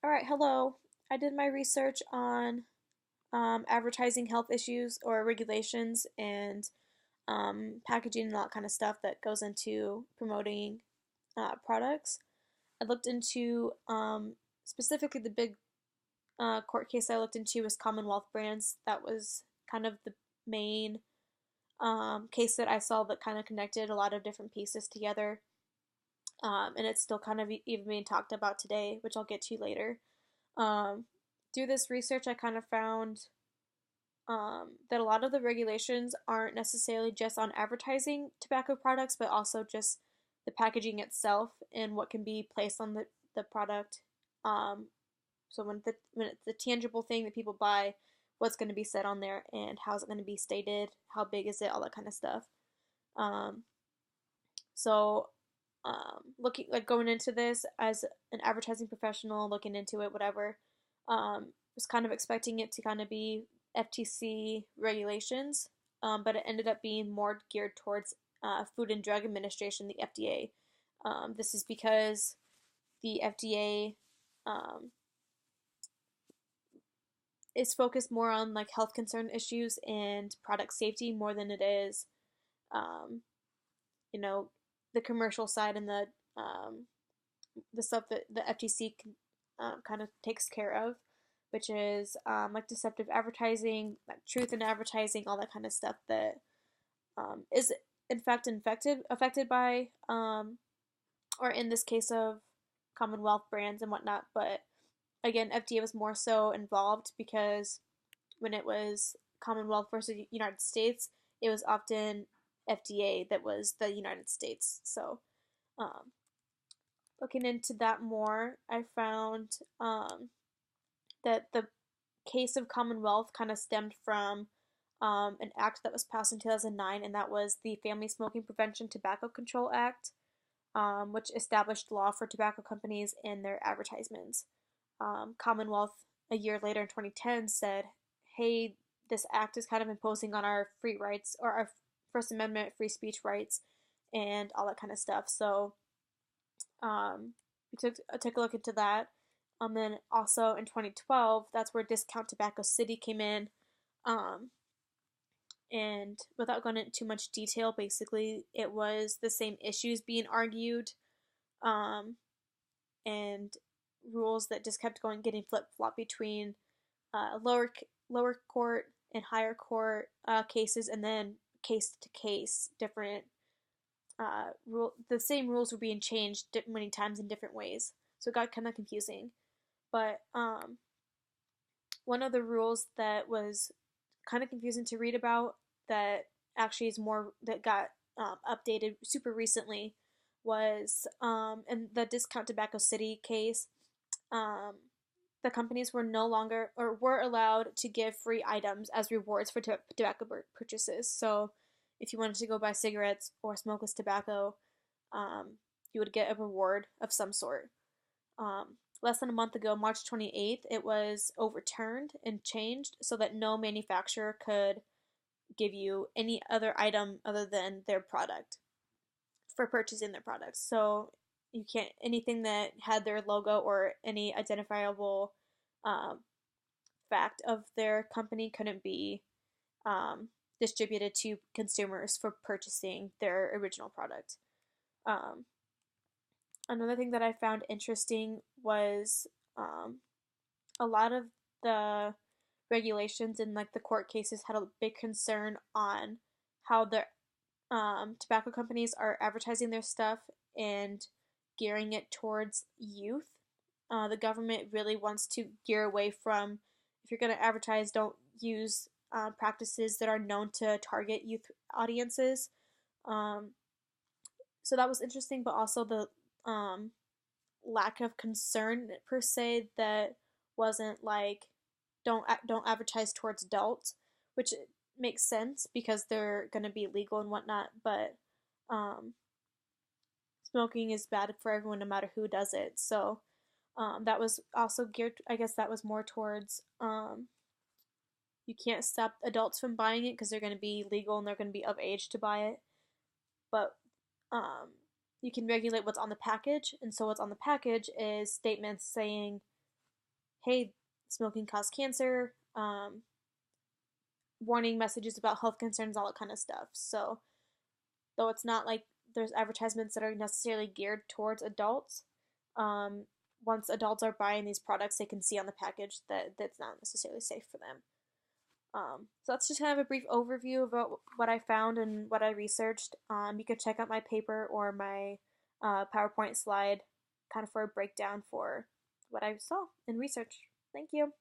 All right, hello. I did my research on advertising health issues or regulations and packaging and all that kind of stuff that goes into promoting products. I looked into specifically the big court case I looked into was Commonwealth Brands. That was kind of the main case that I saw that kind of connected a lot of different pieces together. And it's still kind of even being talked about today, which I'll get to later. Um, Through this research, I kind of found that a lot of the regulations aren't necessarily just on advertising tobacco products, but also just the packaging itself and what can be placed on the product. Um, so when it's the tangible thing that people buy, what's going to be said on there and how's it going to be stated, how big is it, all that kind of stuff. Um, so looking like going into this as an advertising professional, looking into it, whatever, was kind of expecting it to kind of be FTC regulations, but it ended up being more geared towards Food and Drug Administration, the FDA. This is because the FDA is focused more on like health concern issues and product safety more than it is, um, you know, the commercial side and the stuff that the FTC kind of takes care of, which is like deceptive advertising, like truth in advertising, all that kind of stuff that is in fact affected by or in this case of Commonwealth brands and whatnot. But again, FDA was more so involved because when it was Commonwealth versus United States, it was often FDA that was the United States. So um, looking into that more, I found that the case of Commonwealth kind of stemmed from an act that was passed in 2009, and that was the Family Smoking Prevention Tobacco Control Act, which established law for tobacco companies in their advertisements. Commonwealth, a year later in 2010, said, hey, this act is kind of imposing on our free rights or our First Amendment free speech rights and all that kind of stuff. So we took a look into that. Then also in 2012, that's where Discount Tobacco City came in. Um, and without going into too much detail, basically it was the same issues being argued, um, and rules that just kept going getting flip flop between lower court and higher court cases, and then case to case different rule. The same rules were being changed many times in different ways, so it got kind of confusing. But one of the rules that was kind of confusing to read about that actually is more that got updated super recently was in the Discount Tobacco City case. Um, the companies were no longer or were allowed to give free items as rewards for tobacco purchases. So if you wanted to go buy cigarettes or smokeless tobacco, um, you would get a reward of some sort. Less than a month ago, March 28th, it was overturned and changed so that no manufacturer could give you any other item other than their product for purchasing their products. So you can't, anything that had their logo or any identifiable um, fact of their company couldn't be distributed to consumers for purchasing their original product. Um, Another thing that I found interesting was a lot of the regulations in like the court cases had a big concern on how the tobacco companies are advertising their stuff and gearing it towards youth. The government really wants to gear away from, if you're going to advertise, don't use practices that are known to target youth audiences. Um, so that was interesting, but also the um, lack of concern per se that wasn't like don't advertise towards adults, which makes sense because they're gonna be legal and whatnot. But um, smoking is bad for everyone, no matter who does it. So that was also geared. I guess that was more towards you can't stop adults from buying it because they're gonna be legal and they're gonna be of age to buy it. But um, you can regulate what's on the package, and so what's on the package is statements saying hey, smoking causes cancer, warning messages about health concerns, all that kind of stuff. So, though it's not like there's advertisements that are necessarily geared towards adults, um, once adults are buying these products, they can see on the package that that's not necessarily safe for them. So that's just kind of a brief overview about what I found and what I researched. You could check out my paper or my PowerPoint slide kind of for a breakdown for what I saw and research. Thank you.